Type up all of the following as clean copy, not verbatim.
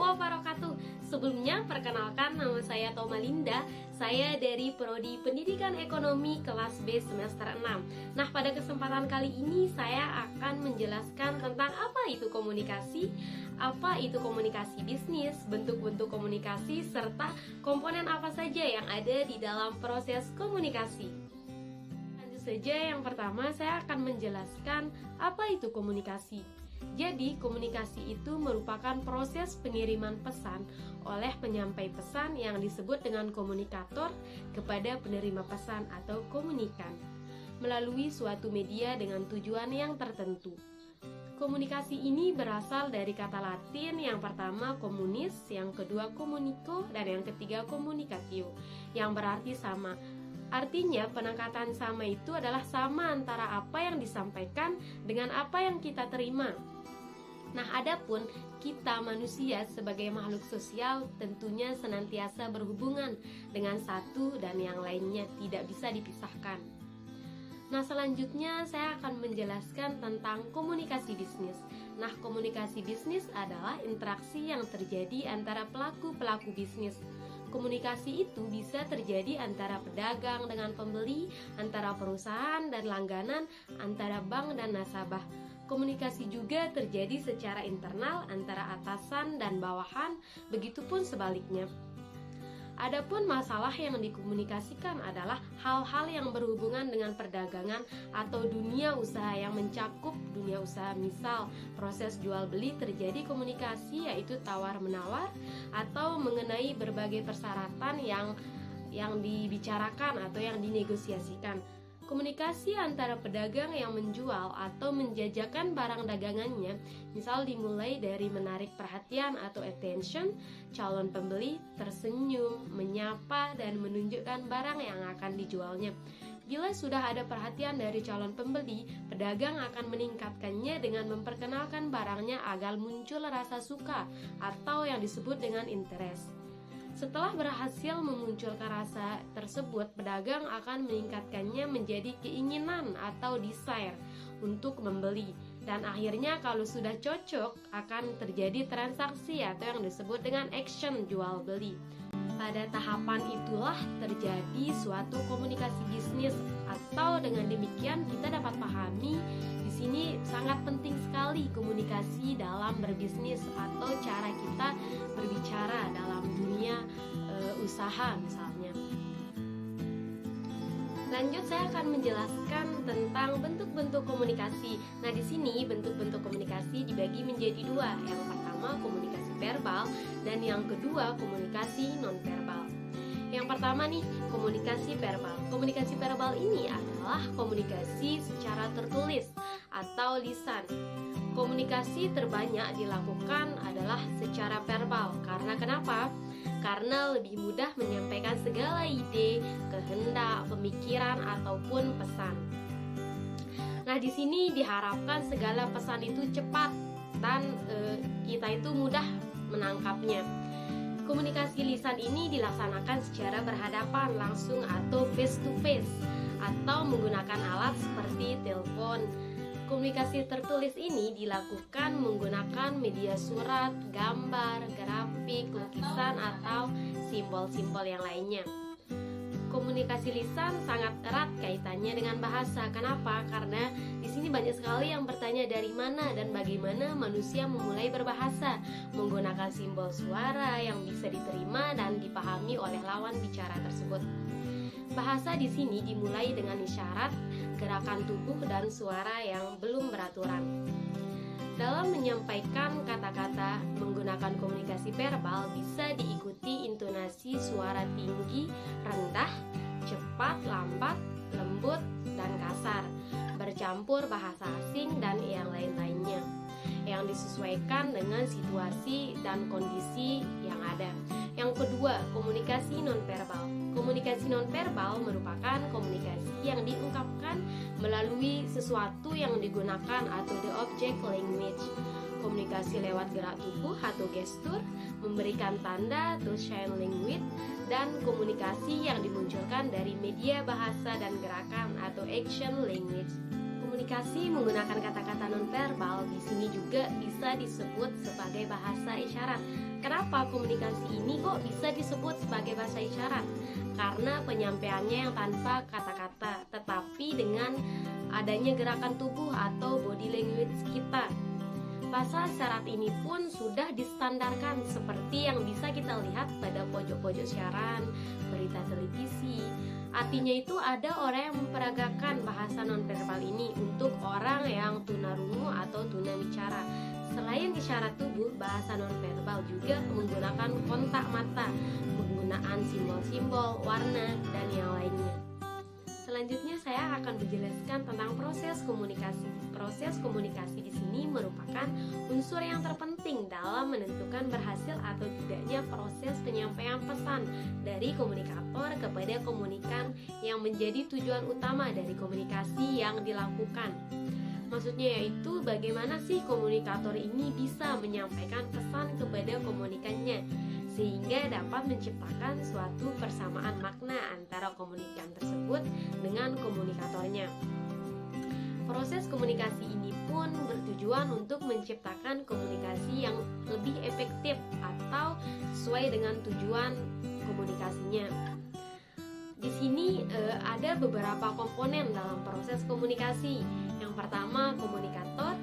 wabarakatuh. Sebelumnya, perkenalkan nama saya Toma Linda. Saya dari Prodi Pendidikan Ekonomi kelas B semester 6. Nah, pada kesempatan kali ini saya akan menjelaskan tentang apa itu komunikasi bisnis, bentuk-bentuk komunikasi, serta komponen apa saja yang ada di dalam proses komunikasi. Lanjut saja, yang pertama saya akan menjelaskan apa itu komunikasi. Jadi, komunikasi itu merupakan proses pengiriman pesan oleh penyampai pesan yang disebut dengan komunikator kepada penerima pesan atau komunikan melalui suatu media dengan tujuan yang tertentu. Komunikasi ini berasal dari kata Latin yang pertama komunis, yang kedua komuniko, dan yang ketiga komunikatio, yang berarti sama. Artinya penekatan sama itu adalah sama antara apa yang disampaikan dengan apa yang kita terima. Nah, adapun kita manusia sebagai makhluk sosial tentunya senantiasa berhubungan dengan satu dan yang lainnya, tidak bisa dipisahkan. Nah, selanjutnya saya akan menjelaskan tentang komunikasi bisnis. Nah, komunikasi bisnis adalah interaksi yang terjadi antara pelaku-pelaku bisnis. Komunikasi itu bisa terjadi antara pedagang dengan pembeli, antara perusahaan dan langganan, antara bank dan nasabah. Komunikasi juga terjadi secara internal antara atasan dan bawahan, begitupun sebaliknya. Adapun masalah yang dikomunikasikan adalah hal-hal yang berhubungan dengan perdagangan atau dunia usaha yang mencakup dunia usaha. Misal, proses jual beli terjadi komunikasi, yaitu tawar-menawar, atau mengenai berbagai persyaratan yang dibicarakan atau yang dinegosiasikan. Komunikasi antara pedagang yang menjual atau menjajakan barang dagangannya, misal dimulai dari menarik perhatian atau attention, calon pembeli tersenyum, menyapa, dan menunjukkan barang yang akan dijualnya. Bila sudah ada perhatian dari calon pembeli, pedagang akan meningkatkannya dengan memperkenalkan barangnya agar muncul rasa suka atau yang disebut dengan interest. Setelah berhasil memunculkan rasa tersebut, pedagang akan meningkatkannya menjadi keinginan atau desire untuk membeli. Dan akhirnya kalau sudah cocok, akan terjadi transaksi atau yang disebut dengan action jual beli. Pada tahapan itulah terjadi suatu komunikasi bisnis, atau dengan demikian kita dapat pahami di sini sangat penting sekali komunikasi dalam berbisnis atau cara kita berbicara dalam dunia usaha misalnya. Lanjut, saya akan menjelaskan tentang bentuk-bentuk komunikasi. Nah, di sini bentuk-bentuk komunikasi dibagi menjadi dua. Yang pertama komunikasi verbal dan yang kedua komunikasi nonverbal. Yang pertama nih, komunikasi verbal. Komunikasi verbal ini adalah komunikasi secara tertulis atau lisan. Komunikasi terbanyak dilakukan adalah secara verbal. Karena kenapa? Karena lebih mudah menyampaikan segala ide, kehendak, pemikiran ataupun pesan. Nah, di sini diharapkan segala pesan itu cepat dan kita itu mudah menangkapnya. Komunikasi lisan ini dilaksanakan secara berhadapan langsung atau face to face, atau menggunakan alat seperti telepon. Komunikasi tertulis ini dilakukan menggunakan media surat, gambar, grafik, lukisan, atau simbol-simbol yang lainnya. Komunikasi lisan sangat erat kaitannya dengan bahasa. Kenapa? Karena di sini banyak sekali yang bertanya dari mana dan bagaimana manusia memulai berbahasa menggunakan simbol suara yang bisa diterima dan dipahami oleh lawan bicara tersebut. Bahasa di sini dimulai dengan isyarat, gerakan tubuh, dan suara yang belum beraturan. Dalam menyampaikan kata-kata menggunakan komunikasi verbal bisa diikuti intonasi suara tinggi, rendah, cepat, lambat, lembut, dan kasar, bercampur bahasa asing dan yang lain-lainnya, yang disesuaikan dengan situasi dan kondisi yang ada. Yang kedua, komunikasi nonverbal. Komunikasi nonverbal merupakan komunikasi yang diungkapkan melalui sesuatu yang digunakan atau the object language. Komunikasi lewat gerak tubuh atau gestur, memberikan tanda atau sign language, dan komunikasi yang dimunculkan dari media bahasa dan gerakan atau action language. Komunikasi menggunakan kata-kata nonverbal di sini juga bisa disebut sebagai bahasa isyarat Kenapa komunikasi ini kok bisa disebut sebagai bahasa isyarat? Karena penyampaiannya yang tanpa kata-kata, tetapi dengan adanya gerakan tubuh atau body language kita. Bahasa isyarat ini pun sudah distandarkan seperti yang bisa kita lihat pada pojok-pojok siaran, berita televisi. Artinya itu ada orang yang memperagakan bahasa nonverbal ini untuk orang yang tunarungu atau tunawicara. Selain isyarat tubuh, bahasa nonverbal juga menggunakan kontak mata, penggunaan simbol-simbol, warna, dan yang lainnya. Selanjutnya saya akan menjelaskan tentang proses komunikasi. Proses komunikasi di sini merupakan unsur yang terpenting dalam menentukan berhasil atau tidaknya proses penyampaian pesan dari komunikator kepada komunikan yang menjadi tujuan utama dari komunikasi yang dilakukan. Maksudnya yaitu bagaimana sih komunikator ini bisa menyampaikan pesan kepada komunikannya sehingga dapat menciptakan suatu persamaan makna antara komunikan tersebut dengan komunikatornya. Proses komunikasi ini pun bertujuan untuk menciptakan komunikasi yang lebih efektif atau sesuai dengan tujuan komunikasinya. Di sini ada beberapa komponen dalam proses komunikasi. Yang pertama, komunikator.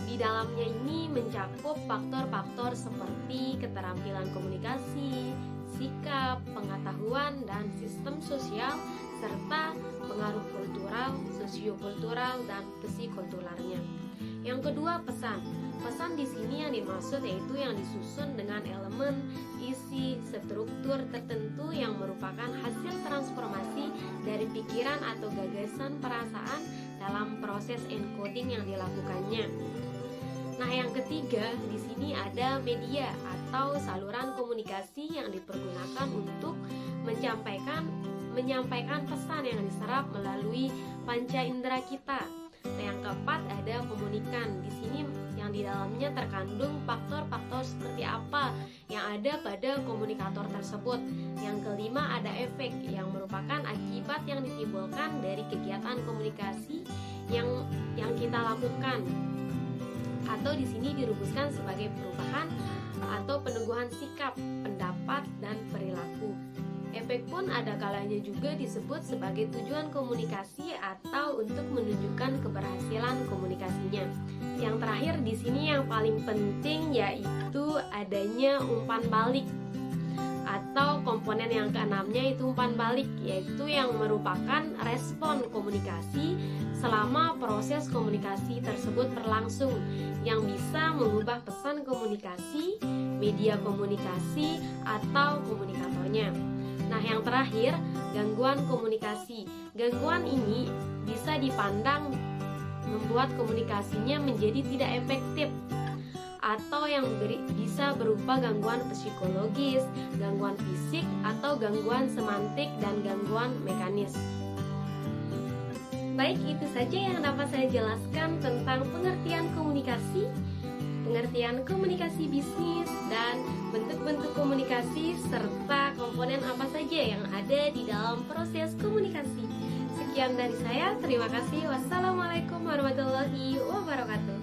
Di dalamnya ini mencakup faktor-faktor seperti keterampilan komunikasi, sikap, pengetahuan, dan sistem sosial, serta pengaruh kultural, sosiokultural, dan psikokulturalnya. Yang kedua, pesan. Pesan di sini yang dimaksud yaitu yang disusun dengan elemen, isi, struktur tertentu yang merupakan hasil transformasi dari pikiran atau gagasan perasaan dalam proses encoding yang dilakukannya. Nah, yang ketiga, di sini ada media atau saluran komunikasi yang dipergunakan untuk menyampaikan pesan yang diserap melalui panca indera kita. Nah, yang keempat ada komunikan. Di sini yang di dalamnya terkandung faktor-faktor seperti apa yang ada pada komunikator tersebut. Yang kelima ada efek yang merupakan akibat yang ditimbulkan dari kegiatan komunikasi yang kita lakukan. Atau di sini dirumuskan sebagai perubahan atau peneguhan sikap, pendapat, dan perilaku. Efek pun ada kalanya juga disebut sebagai tujuan komunikasi atau untuk menunjukkan keberhasilan komunikasinya. Yang terakhir di sini yang paling penting yaitu adanya umpan balik atau komponen yang keenamnya itu umpan balik, yaitu yang merupakan respon komunikasi selama proses komunikasi tersebut berlangsung yang bisa mengubah pesan komunikasi, media komunikasi, atau komunikatornya. Nah, yang terakhir, gangguan komunikasi. Gangguan ini bisa dipandang membuat komunikasinya menjadi tidak efektif atau yang bisa berupa gangguan psikologis, gangguan fisik, atau gangguan semantik dan gangguan mekanis. Baik, itu saja yang dapat saya jelaskan tentang pengertian komunikasi bisnis, dan bentuk-bentuk komunikasi serta komponen apa saja yang ada di dalam proses komunikasi. Sekian dari saya, terima kasih. Wassalamualaikum warahmatullahi wabarakatuh.